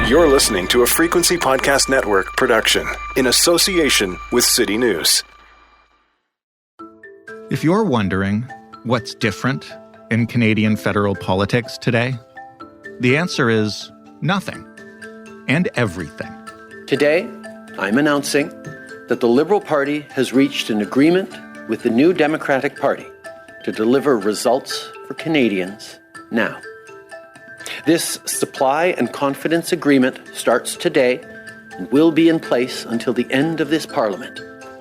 You're listening to a Frequency Podcast Network production in association with City News. If you're wondering what's different in Canadian federal politics today, the answer is nothing and everything. Today, I'm announcing that the Liberal Party has reached an agreement with the New Democratic Party to deliver results for Canadians now. This supply and confidence agreement starts today and will be in place until the end of this Parliament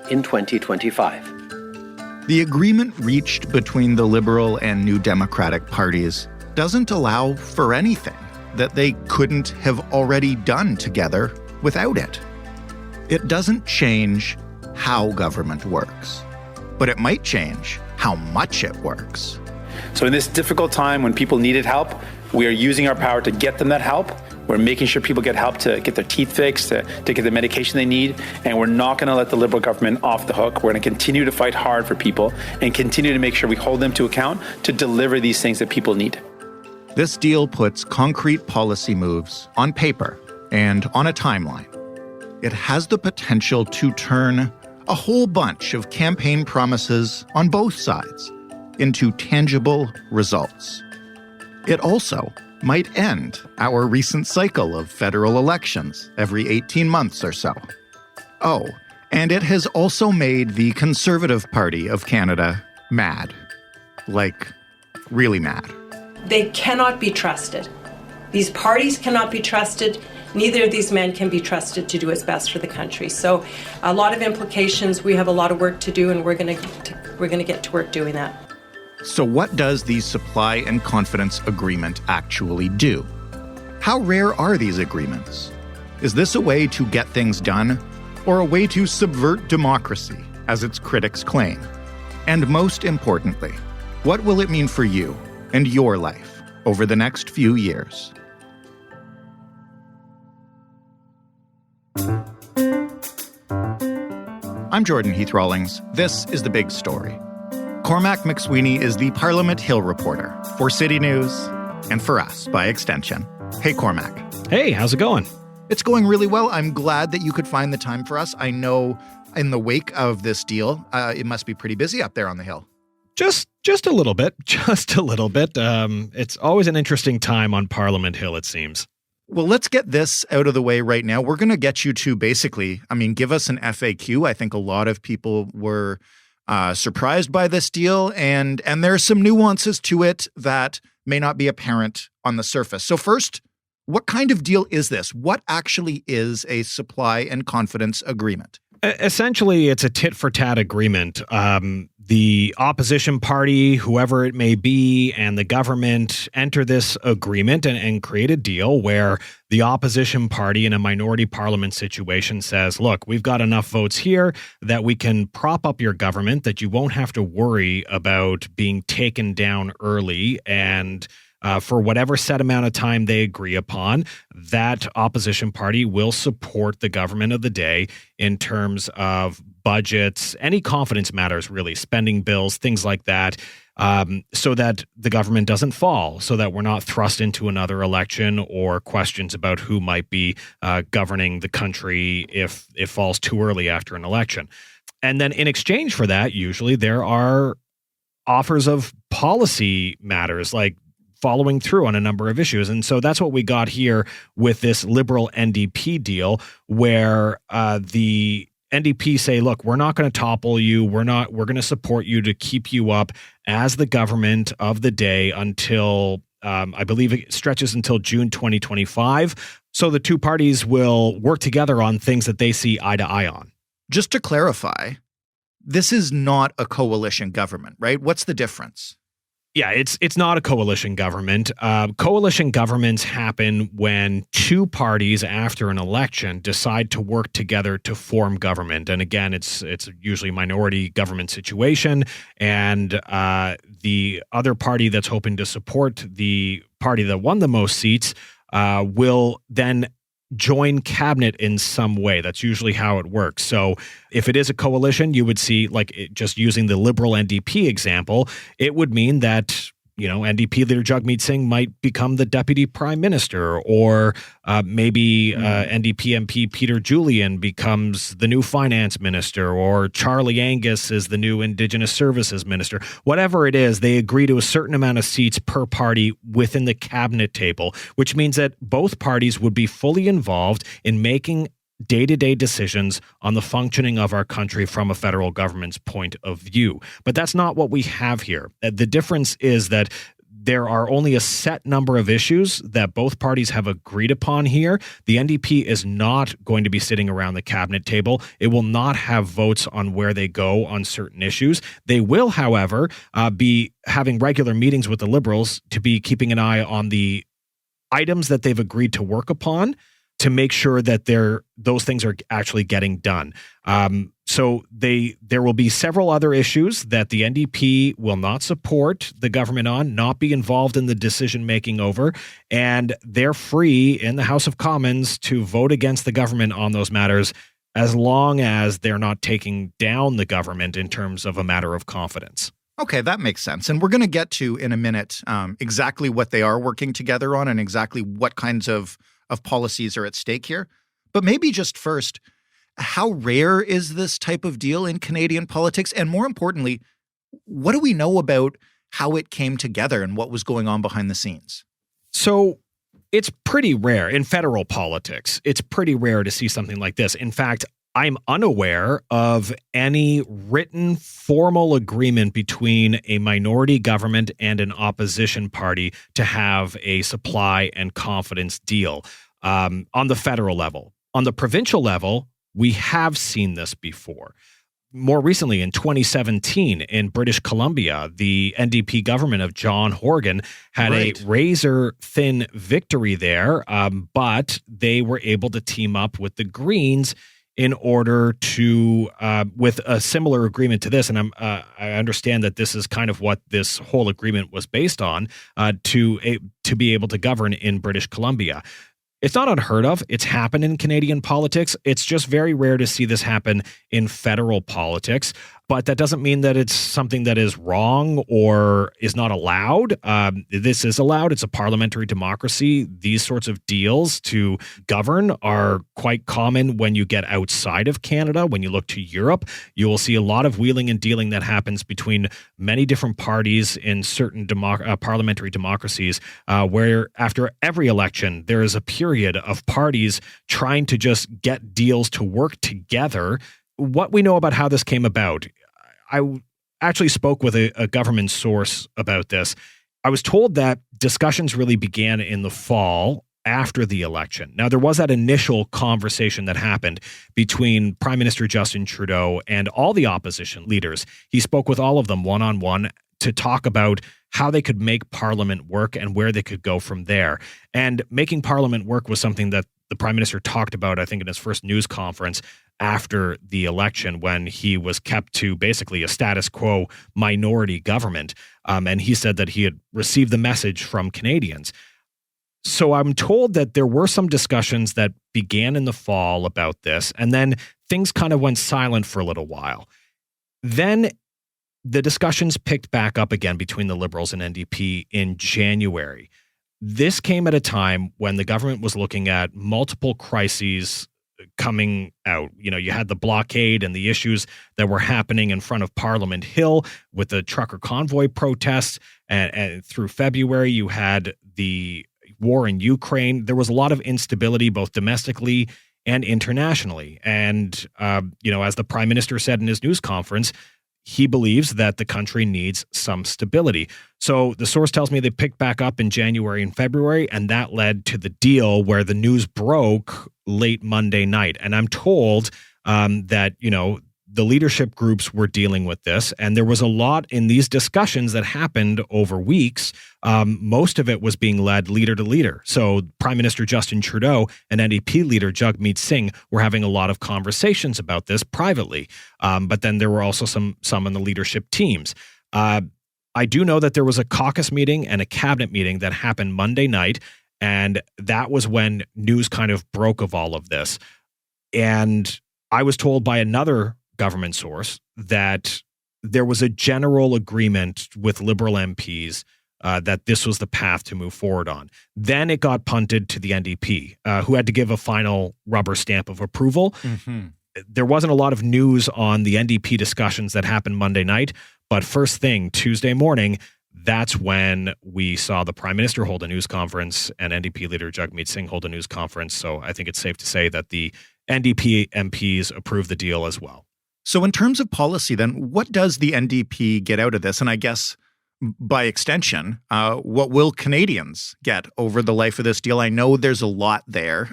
in 2025. The agreement reached between the Liberal and New Democratic parties doesn't allow for anything that they couldn't have already done together without it. It doesn't change how government works, but it might change how much it works. So in this difficult time when people needed help, we are using our power to get them that help. We're making sure people get help to get their teeth fixed, to get the medication they need, and we're not going to let the Liberal government off the hook. We're going to continue to fight hard for people and continue to make sure we hold them to account to deliver these things that people need. This deal puts concrete policy moves on paper and on a timeline. It has the potential to turn a whole bunch of campaign promises on both sides into tangible results. It also might end our recent cycle of federal elections every 18 months or so. Oh, and it has also made the Conservative Party of Canada mad. Like, really mad. They cannot be trusted. These parties cannot be trusted. Neither of these men can be trusted to do what's best for the country. So a lot of implications. We have a lot of work to do, and we're going to get to work doing that. So what does the supply and confidence agreement actually do? How rare are these agreements? Is this a way to get things done, or a way to subvert democracy, as its critics claim? And most importantly, what will it mean for you and your life over the next few years? I'm Jordan Heath-Rawlings. This is The Big Story. Cormac McSweeney is the Parliament Hill reporter for City News and for us, by extension. Hey, Cormac. Hey, how's it going? It's going really well. I'm glad that you could find the time for us. I know in the wake of this deal, it must be pretty busy up there on the Hill. Just a little bit. Just a little bit. It's always an interesting time on Parliament Hill, it seems. Well, let's get this out of the way right now. We're going to get you to basically, give us an FAQ. I think a lot of people were surprised by this deal, and there are some nuances to it that may not be apparent on the surface. So first, what kind of deal is this? What actually is a supply and confidence agreement? Essentially, it's a tit-for-tat agreement. The opposition party, whoever it may be, and the government enter this agreement and create a deal where the opposition party in a minority parliament situation says, look, we've got enough votes here that we can prop up your government, that you won't have to worry about being taken down early, and for whatever set amount of time they agree upon, that opposition party will support the government of the day in terms of budgets, any confidence matters, really, spending bills, things like that, so that the government doesn't fall, so that we're not thrust into another election or questions about who might be governing the country if it falls too early after an election. And then in exchange for that, usually there are offers of policy matters, like following through on a number of issues. And so that's what we got here with this Liberal-NDP deal, where the NDP say, look, we're not going to topple you. We're going to support you to keep you up as the government of the day until, I believe it stretches until June 2025. So the two parties will work together on things that they see eye to eye on. Just to clarify, this is not a coalition government, right? What's the difference? Yeah, it's not a coalition government. Coalition governments happen when two parties after an election decide to work together to form government. And again, it's usually a minority government situation. And the other party that's hoping to support the party that won the most seats will then join cabinet in some way. That's usually how it works. So if it is a coalition, you would see, like, just using the Liberal-NDP example, it would mean that NDP leader Jagmeet Singh might become the deputy prime minister, or maybe NDP MP Peter Julian becomes the new finance minister, or Charlie Angus is the new Indigenous Services minister. Whatever it is, they agree to a certain amount of seats per party within the cabinet table, which means that both parties would be fully involved in making day-to-day decisions on the functioning of our country from a federal government's point of view. But that's not what we have here. The difference is that there are only a set number of issues that both parties have agreed upon here. The NDP is not going to be sitting around the cabinet table. It will not have votes on where they go on certain issues. They will, however, be having regular meetings with the Liberals to be keeping an eye on the items that they've agreed to work upon, to make sure that those things are actually getting done. So there will be several other issues that the NDP will not support the government on, not be involved in the decision-making over, and they're free in the House of Commons to vote against the government on those matters as long as they're not taking down the government in terms of a matter of confidence. Okay, that makes sense. And we're going to get to, in a minute, exactly what they are working together on and exactly what kinds of policies are at stake here. But maybe just first, how rare is this type of deal in Canadian politics? And more importantly, what do we know about how it came together and what was going on behind the scenes? So it's pretty rare in federal politics. It's pretty rare to see something like this. In fact, I'm unaware of any written formal agreement between a minority government and an opposition party to have a supply and confidence deal on the federal level. On the provincial level, we have seen this before. More recently, in 2017, in British Columbia, the NDP government of John Horgan had a razor-thin victory there, but they were able to team up with the Greens in order to, with a similar agreement to this, and I understand that this is kind of what this whole agreement was based on, to be able to govern in British Columbia. It's not unheard of. It's happened in Canadian politics. It's just very rare to see this happen in federal politics. But that doesn't mean that it's something that is wrong or is not allowed. This is allowed. It's a parliamentary democracy. These sorts of deals to govern are quite common when you get outside of Canada. When you look to Europe, you will see a lot of wheeling and dealing that happens between many different parties in certain parliamentary democracies, where after every election, there is a period of parties trying to just get deals to work together. What we know about how this came about, I actually spoke with a government source about this. I was told that discussions really began in the fall after the election. Now, there was that initial conversation that happened between Prime Minister Justin Trudeau and all the opposition leaders. He spoke with all of them one-on-one to talk about how they could make Parliament work and where they could go from there. And making Parliament work was something that the Prime Minister talked about, I think, in his first news conference after the election, when he was kept to basically a status quo minority government. And he said that he had received the message from Canadians. So I'm told that there were some discussions that began in the fall about this, and then things kind of went silent for a little while. Then the discussions picked back up again between the Liberals and NDP in January. This came at a time when the government was looking at multiple crises coming out. You know, you had the blockade and the issues that were happening in front of Parliament Hill with the trucker convoy protests. And through February, you had the war in Ukraine. There was a lot of instability, both domestically and internationally. And, as the Prime Minister said in his news conference, he believes that the country needs some stability. So the source tells me they picked back up in January and February, and that led to the deal where the news broke late Monday night. And I'm told that, the leadership groups were dealing with this, and there was a lot in these discussions that happened over weeks. Most of it was being led leader to leader. So Prime Minister Justin Trudeau and NDP leader Jagmeet Singh were having a lot of conversations about this privately. But then there were also some in the leadership teams. I do know that there was a caucus meeting and a cabinet meeting that happened Monday night, and that was when news kind of broke of all of this. And I was told by another government source that there was a general agreement with Liberal MPs that this was the path to move forward on. Then it got punted to the NDP, who had to give a final rubber stamp of approval. Mm-hmm. There wasn't a lot of news on the NDP discussions that happened Monday night, but first thing, Tuesday morning, that's when we saw the Prime Minister hold a news conference and NDP leader Jagmeet Singh hold a news conference. So I think it's safe to say that the NDP MPs approved the deal as well. So in terms of policy, then, what does the NDP get out of this? And I guess by extension, what will Canadians get over the life of this deal? I know there's a lot there.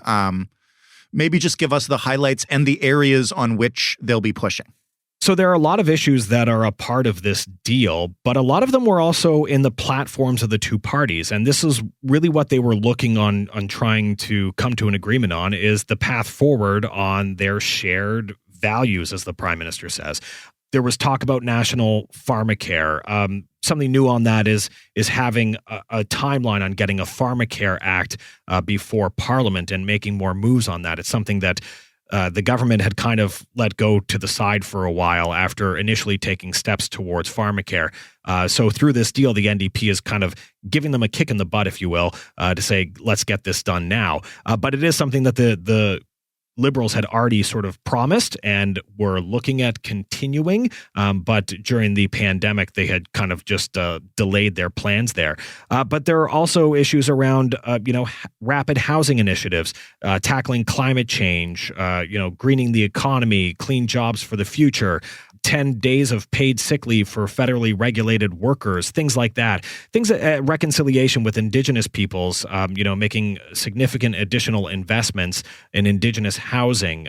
Maybe just give us the highlights and the areas on which they'll be pushing. So there are a lot of issues that are a part of this deal, but a lot of them were also in the platforms of the two parties. And this is really what they were looking on trying to come to an agreement on, is the path forward on their shared values, as the Prime Minister says. There was talk about national pharmacare. Something new on that is having a timeline on getting a Pharmacare Act before Parliament and making more moves on that. It's something that the government had kind of let go to the side for a while after initially taking steps towards Pharmacare. So through this deal, the NDP is kind of giving them a kick in the butt, if you will, to say, let's get this done now. But it is something that the Liberals had already sort of promised and were looking at continuing, but during the pandemic, they had kind of just delayed their plans there. But there are also issues around, rapid housing initiatives, tackling climate change, greening the economy, clean jobs for the future, 10 days of paid sick leave for federally regulated workers, things like that. Things reconciliation with Indigenous peoples, making significant additional investments in Indigenous housing.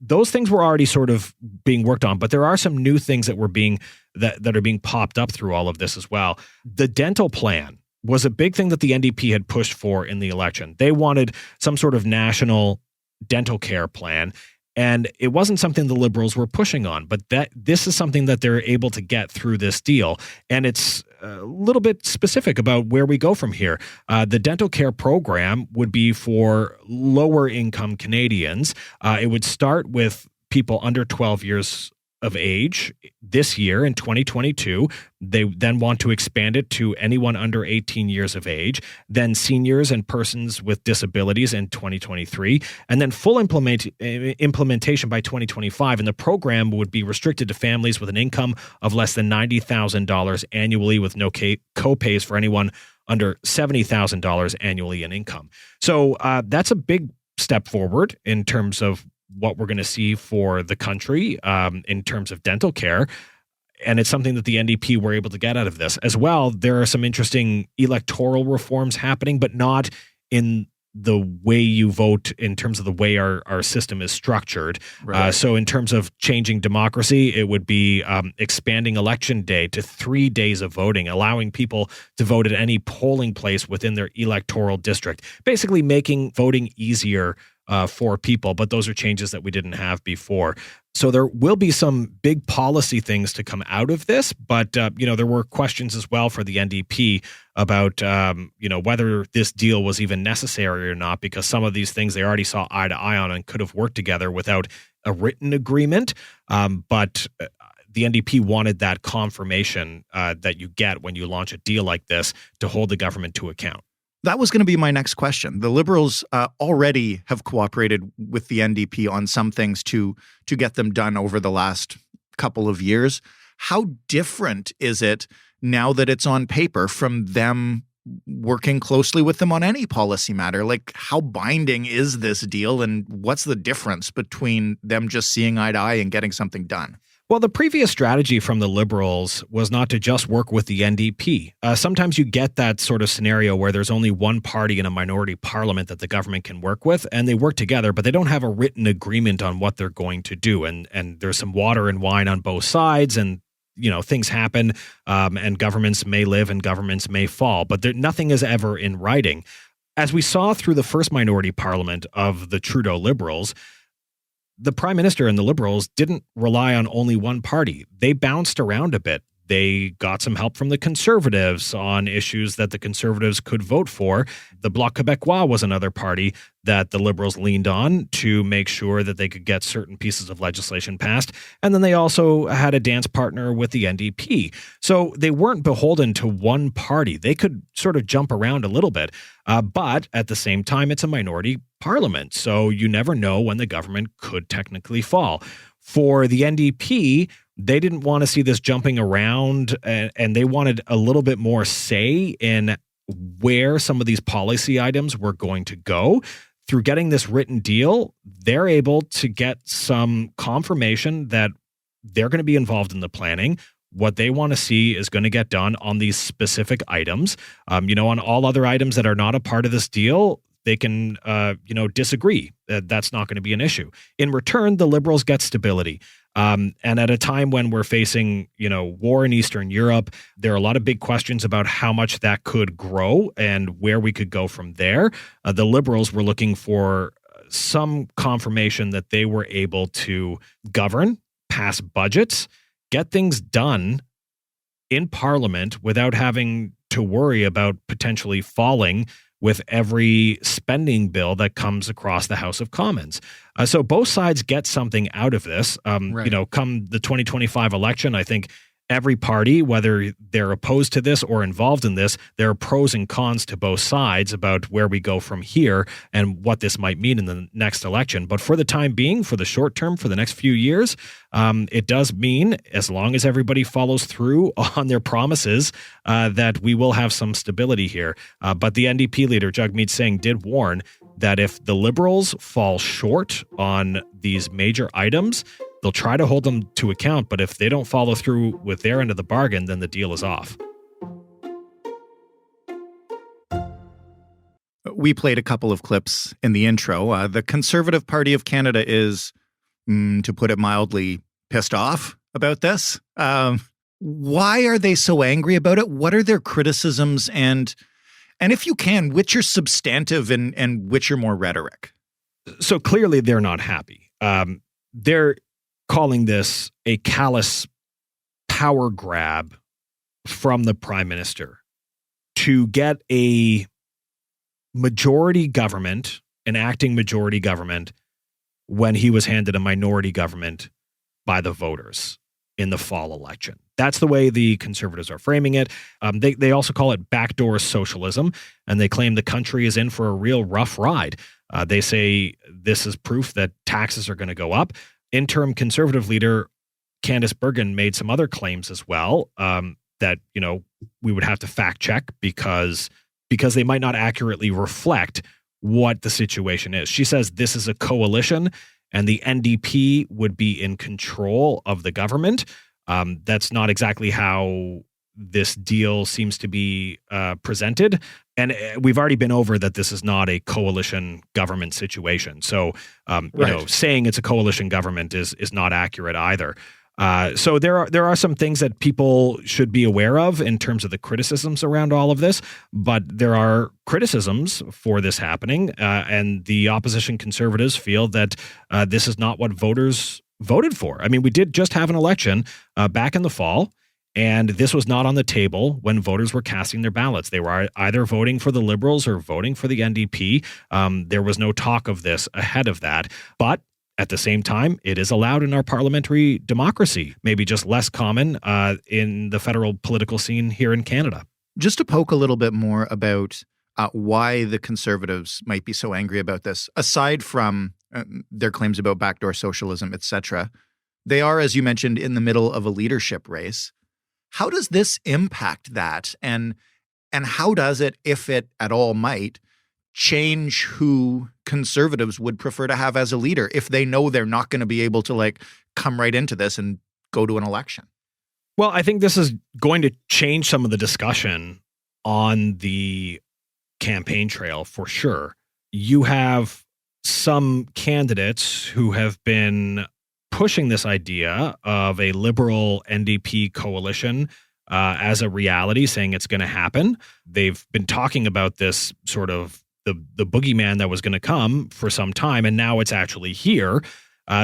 Those things were already sort of being worked on, but there are some new things that are being popped up through all of this as well. The dental plan was a big thing that the NDP had pushed for in the election. They wanted some sort of national dental care plan. And it wasn't something the Liberals were pushing on, but this is something that they're able to get through this deal. And it's a little bit specific about where we go from here. The dental care program would be for lower income Canadians. It would start with people under 12 years of age this year in 2022. They then want to expand it to anyone under 18 years of age, then seniors and persons with disabilities in 2023, and then full implementation by 2025. And the program would be restricted to families with an income of less than $90,000 annually, with no co-pays for anyone under $70,000 annually in income. So that's a big step forward in terms of what we're going to see for the country in terms of dental care. And it's something that the NDP were able to get out of this. As well, there are some interesting electoral reforms happening, but not in the way you vote, in terms of the way our system is structured. Right. So in terms of changing democracy, it would be expanding election day to 3 days of voting, allowing people to vote at any polling place within their electoral district, basically making voting easier for people. But those are changes that we didn't have before. So there will be some big policy things to come out of this, but there were questions as well for the NDP about whether this deal was even necessary or not, because some of these things they already saw eye to eye on and could have worked together without a written agreement. But the NDP wanted that confirmation that you get when you launch a deal like this to hold the government to account. That was going to be my next question. The Liberals already have cooperated with the NDP on some things to get them done over the last couple of years. How different is it now that it's on paper from them working closely with them on any policy matter? Like, how binding is this deal, and what's the difference between them just seeing eye to eye and getting something done? Well, the previous strategy from the Liberals was not to just work with the NDP. Sometimes you get that sort of scenario where there's only one party in a minority parliament that the government can work with, and they work together, but they don't have a written agreement on what they're going to do. And there's some water and wine on both sides, and things happen, and governments may live and governments may fall, but nothing is ever in writing. As we saw through the first minority parliament of the Trudeau Liberals, the Prime Minister and the Liberals didn't rely on only one party. They bounced around a bit. They got some help from the Conservatives on issues that the Conservatives could vote for. The Bloc Québécois was another party that the Liberals leaned on to make sure that they could get certain pieces of legislation passed. And then they also had a dance partner with the NDP. So they weren't beholden to one party. They could sort of jump around a little bit. But at the same time, it's a minority parliament. So you never know when the government could technically fall. For the NDP, they didn't want to see this jumping around, and they wanted a little bit more say in where some of these policy items were going to go. Through getting this written deal, they're able to get some confirmation that they're going to be involved in the planning. What they want to see is going to get done on these specific items. On all other items that are not a part of this deal, they can, disagree. That's not going to be an issue. In return, the Liberals get stability. And at a time when we're facing, war in Eastern Europe, there are a lot of big questions about how much that could grow and where we could go from there. The Liberals were looking for some confirmation that they were able to govern, pass budgets, get things done in Parliament without having to worry about potentially falling with every spending bill that comes across the House of Commons. So both sides get something out of this. Right. Come the 2025 election, I think every party, whether they're opposed to this or involved in this, there are pros and cons to both sides about where we go from here and what this might mean in the next election. But for the time being, for the short term, for the next few years, it does mean, as long as everybody follows through on their promises, that we will have some stability here. But the NDP leader, Jagmeet Singh, did warn that if the Liberals fall short on these major items, they'll try to hold them to account, but if they don't follow through with their end of the bargain, then the deal is off. We played a couple of clips in the intro. The Conservative Party of Canada is, to put it mildly, pissed off about this. Why are they so angry about it? What are their criticisms? And if you can, which are substantive and which are more rhetoric? So clearly they're not happy. They're calling this a callous power grab from the Prime Minister to get a majority government, an acting majority government, when he was handed a minority government by the voters in the fall election. That's the way the Conservatives are framing it. They also call it backdoor socialism, and they claim the country is in for a real rough ride. They say this is proof that taxes are going to go up. Interim Conservative leader Candice Bergen made some other claims as well that we would have to fact check because they might not accurately reflect what the situation is. She says this is a coalition and the NDP would be in control of the government. That's not exactly how this deal seems to be presented. And we've already been over that this is not a coalition government situation. So, saying it's a coalition government is not accurate either. So there are some things that people should be aware of in terms of the criticisms around all of this, but there are criticisms for this happening, and the opposition Conservatives feel that this is not what voters voted for. I mean, we did just have an election back in the fall, and this was not on the table when voters were casting their ballots. They were either voting for the Liberals or voting for the NDP. There was no talk of this ahead of that. But at the same time, it is allowed in our parliamentary democracy, maybe just less common in the federal political scene here in Canada. Just to poke a little bit more about why the Conservatives might be so angry about this, aside from their claims about backdoor socialism, etc., they are, as you mentioned, in the middle of a leadership race. How does this impact that? And how does it, if it at all might, change who Conservatives would prefer to have as a leader if they know they're not going to be able to come right into this and go to an election? Well, I think this is going to change some of the discussion on the campaign trail for sure. You have some candidates who have been pushing this idea of a Liberal-NDP coalition as a reality, saying it's going to happen. They've been talking about this sort of the boogeyman that was going to come for some time, and now it's actually here.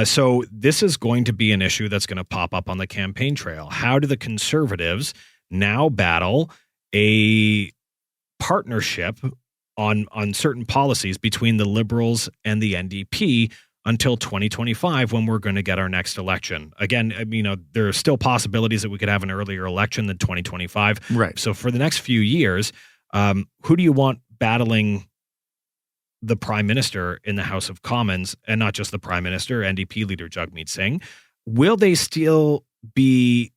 So this is going to be an issue that's going to pop up on the campaign trail. How do the Conservatives now battle a partnership on certain policies between the Liberals and the NDP until 2025, when we're going to get our next election? Again, there are still possibilities that we could have an earlier election than 2025. Right. So for the next few years, who do you want battling the Prime Minister in the House of Commons, and not just the Prime Minister, NDP leader Jagmeet Singh? Will they still be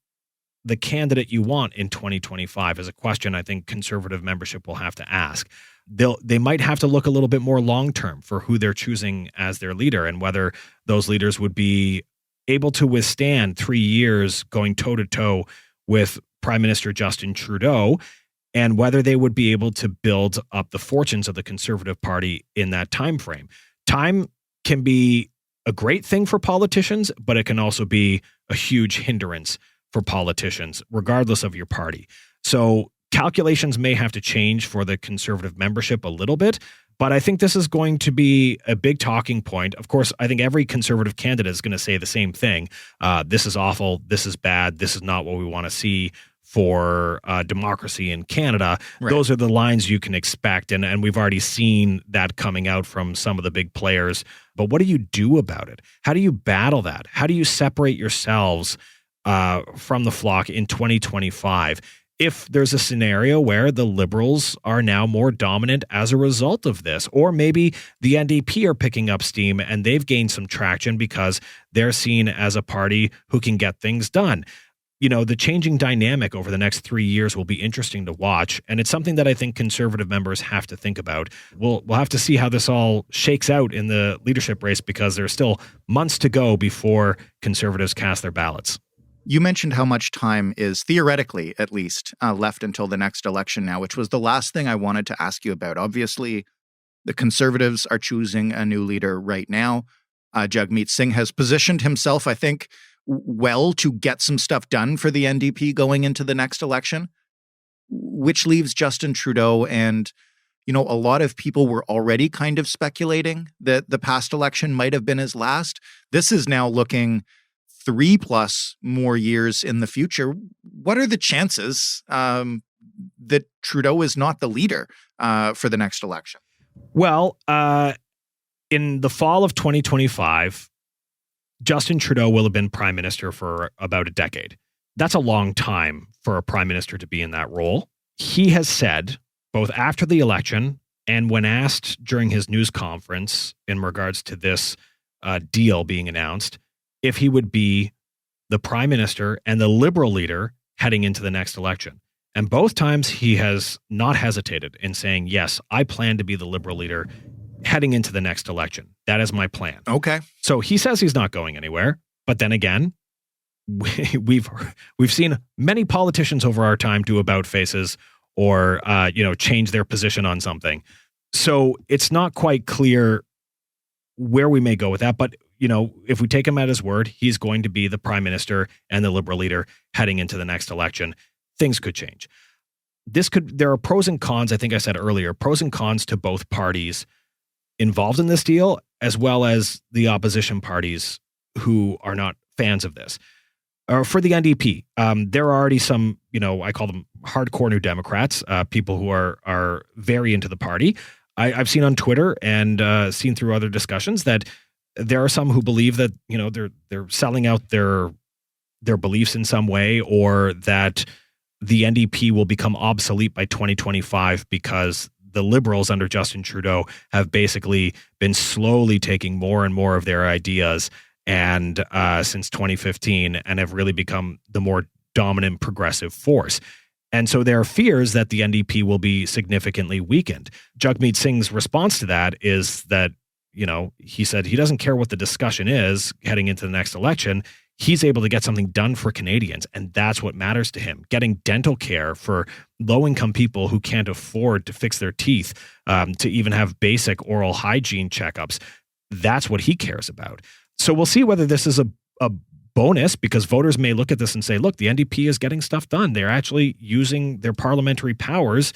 the candidate you want in 2025 is a question I think Conservative membership will have to ask. They might have to look a little bit more long-term for who they're choosing as their leader, and whether those leaders would be able to withstand 3 years going toe-to-toe with Prime Minister Justin Trudeau, and whether they would be able to build up the fortunes of the Conservative Party in that time frame. Time can be a great thing for politicians, but it can also be a huge hindrance for politicians, regardless of your party. So calculations may have to change for the Conservative membership a little bit, but I think this is going to be a big talking point. Of course, I think every Conservative candidate is going to say the same thing. This is awful. This is bad. This is not what we want to see for democracy in Canada. Right. Those are the lines you can expect. And we've already seen that coming out from some of the big players. But what do you do about it? How do you battle that? How do you separate yourselves from the flock in 2025? If there's a scenario where the Liberals are now more dominant as a result of this, or maybe the NDP are picking up steam and they've gained some traction because they're seen as a party who can get things done. The changing dynamic over the next 3 years will be interesting to watch, and it's something that I think Conservative members have to think about. We'll have to see how this all shakes out in the leadership race, because there's still months to go before Conservatives cast their ballots. You mentioned how much time is, theoretically at least, left until the next election now, which was the last thing I wanted to ask you about. Obviously, the Conservatives are choosing a new leader right now. Jagmeet Singh has positioned himself, I think, well to get some stuff done for the NDP going into the next election, which leaves Justin Trudeau. And, a lot of people were already kind of speculating that the past election might have been his last. This is now looking 3+ more years in the future. What are the chances that Trudeau is not the leader for the next election? Well, in the fall of 2025, Justin Trudeau will have been prime minister for about a decade. That's a long time for a prime minister to be in that role. He has said, both after the election and when asked during his news conference in regards to this deal being announced, if he would be the prime minister and the Liberal leader heading into the next election. And both times he has not hesitated in saying, yes, I plan to be the Liberal leader heading into the next election. That is my plan. Okay. So he says he's not going anywhere. But then again, we've seen many politicians over our time do about faces or change their position on something. So it's not quite clear where we may go with that. But if we take him at his word, he's going to be the prime minister and the Liberal leader heading into the next election. Things could change. There are pros and cons. I think I said earlier, pros and cons to both parties involved in this deal, as well as the opposition parties who are not fans of this. For the NDP, there are already some, I call them hardcore New Democrats, people who are very into the party. I've seen on Twitter and seen through other discussions that there are some who believe that, they're selling out their beliefs in some way, or that the NDP will become obsolete by 2025 because the Liberals under Justin Trudeau have basically been slowly taking more and more of their ideas and since 2015 and have really become the more dominant progressive force. And so there are fears that the NDP will be significantly weakened. Jagmeet Singh's response to that is that, he said he doesn't care what the discussion is heading into the next election. He's able to get something done for Canadians, and that's what matters to him. Getting dental care for low-income people who can't afford to fix their teeth, to even have basic oral hygiene checkups. That's what he cares about. So we'll see whether this is a bonus, because voters may look at this and say, look, the NDP is getting stuff done. They're actually using their parliamentary powers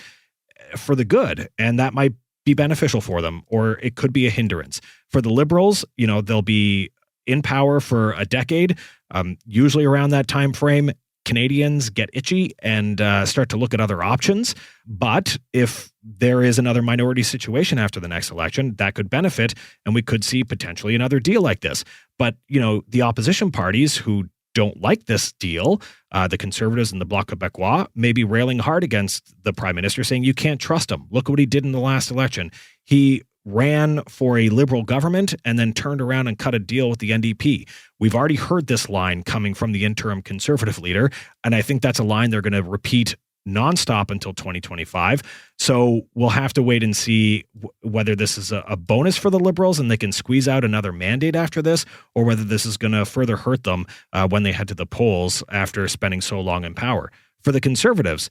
for the good, and that might be beneficial for them, or it could be a hindrance. For the Liberals, they'll be in power for a decade, usually around that time frame, Canadians get itchy and start to look at other options. But if there is another minority situation after the next election, that could benefit, and we could see potentially another deal like this. But, the opposition parties who don't like this deal, the Conservatives and the Bloc Québécois, may be railing hard against the Prime Minister, saying you can't trust him. Look what he did in the last election. He ran for a Liberal government and then turned around and cut a deal with the NDP. We've already heard this line coming from the interim Conservative leader, and I think that's a line they're going to repeat nonstop until 2025. So we'll have to wait and see whether this is a bonus for the Liberals and they can squeeze out another mandate after this, or whether this is going to further hurt them when they head to the polls after spending so long in power. For the Conservatives,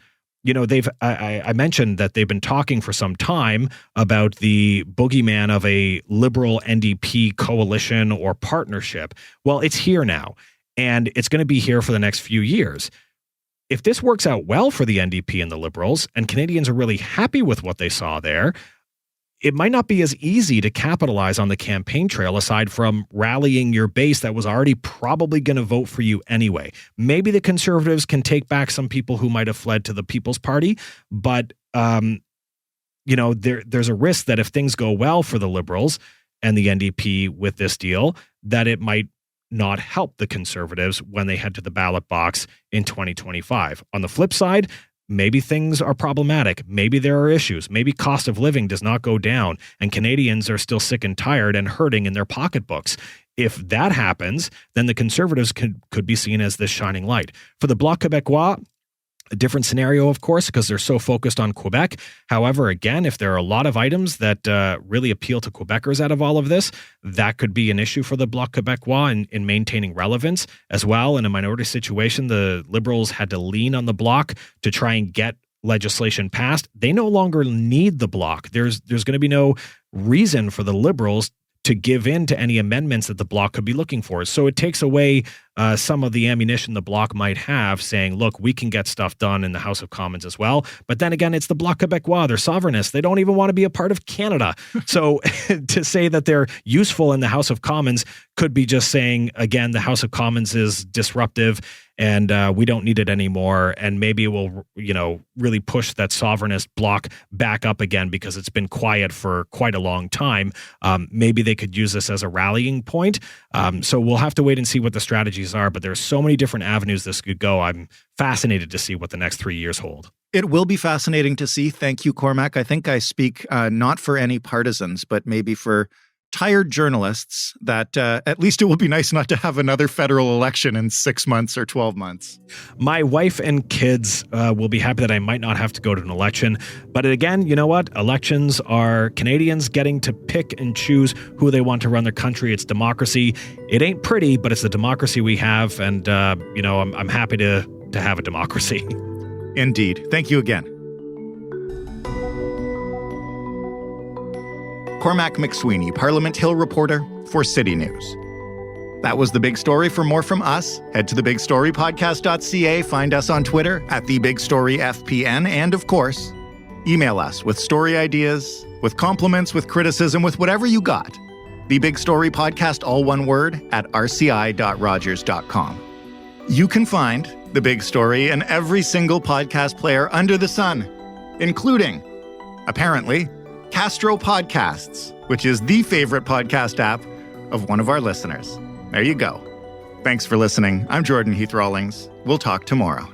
I mentioned that they've been talking for some time about the boogeyman of a Liberal-NDP coalition or partnership. Well, it's here now, and it's going to be here for the next few years. If this works out well for the NDP and the Liberals, and Canadians are really happy with what they saw there, it might not be as easy to capitalize on the campaign trail aside from rallying your base that was already probably going to vote for you anyway. Maybe the Conservatives can take back some people who might have fled to the People's Party, but there's a risk that if things go well for the Liberals and the NDP with this deal, that it might not help the Conservatives when they head to the ballot box in 2025. On the flip side, maybe things are problematic. Maybe there are issues. Maybe cost of living does not go down and Canadians are still sick and tired and hurting in their pocketbooks. If that happens, then the Conservatives could be seen as this shining light. For the Bloc Québécois, a different scenario, of course, because they're so focused on Quebec. However, again, if there are a lot of items that really appeal to Quebecers out of all of this, that could be an issue for the Bloc Québécois in maintaining relevance as well. In a minority situation, the Liberals had to lean on the Bloc to try and get legislation passed. They no longer need the Bloc. There's going to be no reason for the Liberals to give in to any amendments that the Bloc could be looking for. So it takes away some of the ammunition the Bloc might have, saying, look, we can get stuff done in the House of Commons as well. But then again, it's the Bloc Québécois. They're sovereignists. They don't even want to be a part of Canada. So to say that they're useful in the House of Commons could be just saying, again, the House of Commons is disruptive and we don't need it anymore. And maybe it will, really push that sovereignist bloc back up again because it's been quiet for quite a long time. Maybe they could use this as a rallying point. So we'll have to wait and see what the strategies are. But there's so many different avenues this could go. I'm fascinated to see what the next 3 years hold. It will be fascinating to see. Thank you, Cormac. I think I speak not for any partisans, but maybe for tired journalists that at least it will be nice not to have another federal election in 6 months or 12 months. My wife and kids will be happy that I might not have to go to an election. But again, you know what? Elections are Canadians getting to pick and choose who they want to run their country. It's democracy. It ain't pretty, but it's the democracy we have. And, I'm happy to have a democracy. Indeed. Thank you again. Cormac McSweeney, Parliament Hill reporter for City News. That was The Big Story. For more from us, head to thebigstorypodcast.ca, find us on Twitter @TheBigStoryFPN, and of course, email us with story ideas, with compliments, with criticism, with whatever you got. The Big Story Podcast, all one word, @rci.rogers.com. You can find The Big Story in every single podcast player under the sun, including, apparently, Castro Podcasts, which is the favorite podcast app of one of our listeners. There you go. Thanks for listening. I'm Jordan Heath Rawlings. We'll talk tomorrow.